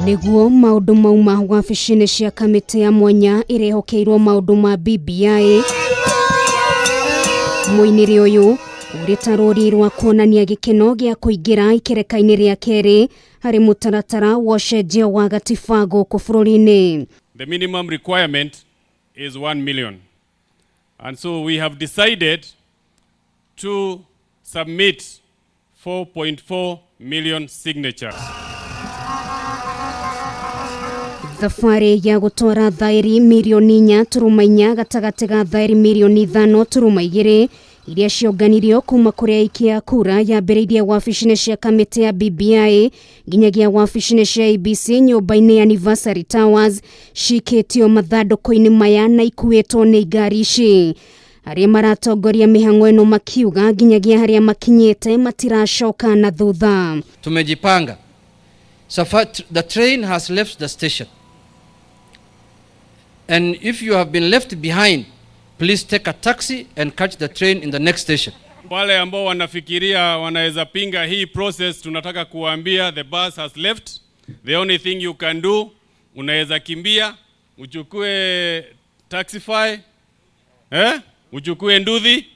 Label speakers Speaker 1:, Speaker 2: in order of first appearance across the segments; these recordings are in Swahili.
Speaker 1: Niguo maundu mauma wabici-ini cia kamiti ya mwanya irehokeirwo maundu ma BBI. Muiniri uyu uritarũrirwa kuonania gikeno gia kuingira ikereka-ini ria keri hari mutaratara wa ũcenjia wa gatiba gũkũ bũrũri-inĩ.
Speaker 2: The minimum requirement is 1 million. And so we have decided to submit 4.4 million signatures.
Speaker 1: Thabarĩ ya gũtwara thairi milioni 4.4 gatagati ga thairi milioni 5.2 iria cionganirio kuma kuri aikia kura yambĩrĩirie wabici-inĩ cia kamiti ya BBI nginyagia wabici-inĩ cia IEBC nyũmba-inĩ ya Anniversary Towers cikĩtio mathandũkũ-inĩ maya na ikuĩtwo nĩ ngari ici. Arĩa maratongoria mihango ĩno makiuga nginyagia harĩa makinyĩte matiracoka na thutha.
Speaker 3: Tumejipanga. The train has left the station. And if you have been left behind, please take a taxi and catch the train in the next station.
Speaker 2: Wale ambao wanafikiria wanaweza pinga hii process, tunataka kuambia the bus has left. The only thing you can do, unaweza kimbia, uchukue Taxify, uchukue nduthi,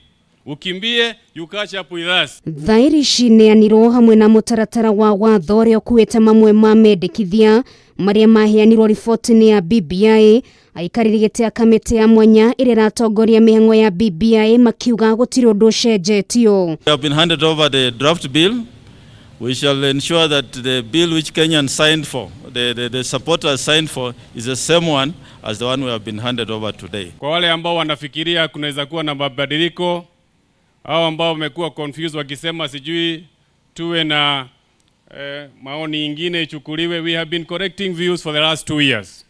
Speaker 2: ukimbie, you catch up with us.
Speaker 1: Thairi cineanirwo hamwe na mutaratara wa watho ũrĩa ũkuĩte mamwe ma mendekithia marĩa maheanirwo riboti-inĩ ya BBI. Aikarĩri gĩtĩ ya kamiti ya mwanya ĩrĩa ĩratongoria mĩhang'o ya BBI makiuga gũtirĩ ũndũ ũcenjetio.
Speaker 4: We have been handed over the draft bill. We shall ensure that the bill which Kenyans signed for, the supporters signed for, is the same one as the one we have been handed over today.
Speaker 2: Kwa wale ambao wanafikiria kunaweza kuwa na mabadiliko, au ambao wamekuwa confused wakisema sijui tuwe na maoni ingine ichukuliwe, we have been correcting views for the last 2 years.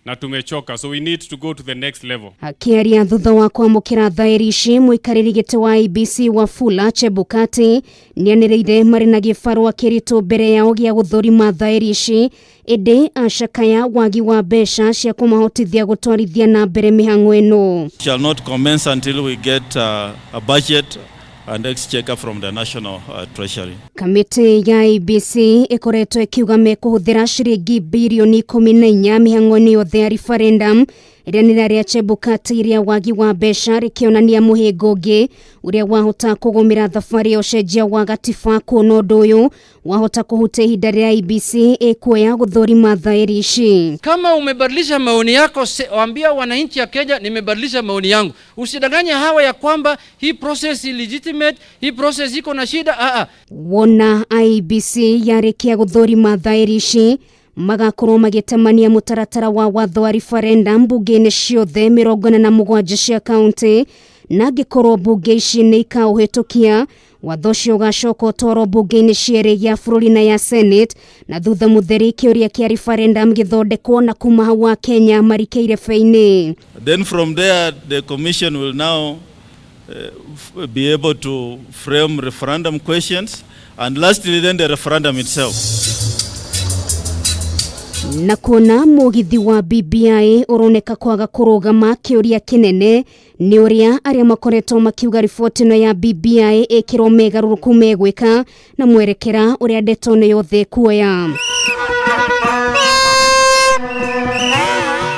Speaker 2: Na tumechoka, so we need to go to the next level.
Speaker 1: Akiaria thutha wa kwamũkĩra thairi ici, mũikarĩri gĩtĩ wa IEBC Wafula Chebukati nĩanĩrĩire marĩ na gĩbarũa kĩritũ mbere yao gĩa gũthũrima thairi ici, ĩndĩ acakaya wagi wa mbeca cia kũmahotithia gũtwarithia na mbere mĩhang'o ĩno.
Speaker 4: Shall not commence until we get a budget and exchequer from the National Treasury.
Speaker 1: Kamiti ya IEBC ikoretwo ikiuga mekuhuthira ciringi bilioni 14 mihang'o-inĩ yothe ya referendum ĩrĩa nĩ rĩa Chebukati iria wagi wa mbeca rĩkĩonania mũhĩngo ũngĩ ũrĩa wahota kũgũmĩra thabarĩ ya ũcenjia wa gatiba. Kuona ũndũ ũyũ wahota kũhutia ihinda rĩa IEBC kuoya gũthũrima thairi ici.
Speaker 3: Kama umebadilisha maoni yako, waambia wananchi ya Kenya nimebadilisha maoni yangu. Usidanganya hawa ya kwamba hii process illegitimate, hii process iko na shida.
Speaker 1: Wona IEBC yarĩkia gũthũrima thairi ici, magakorwo magĩtemania mũtaratara wa watho wa referendum mbunge-inĩ ciothe 47 cia kaunti, na angĩkorwo mbunge ici nĩ ikaũhĩtũkia, watho ũcio ũgacoka ũtwarwo mbunge-inĩ cierĩ ya bũrũri na ya Senate, na thutha mũtheri kĩũria kĩa referendum gĩthondekwo na kuma hau wa Kenya marikĩire bĩ-inĩ.
Speaker 4: Then from there the commission will now be able to frame referendum questions, and lastly then the referendum itself.
Speaker 1: Na kuona mũgithi wa BBI ũroneka kwaga kũrũgama, kĩũria kĩnene nĩ ũrĩa arĩa makoretwo makiuga riboti ĩno ya BBI ĩkĩrwo megarũrũku megwĩka na mwerekera ũrĩa ndeto nĩ yothe kuoya.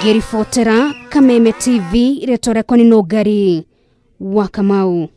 Speaker 1: Ngĩribotera Kameme TV, rĩtwa rĩakwa nĩ Nũngari wa Kamau.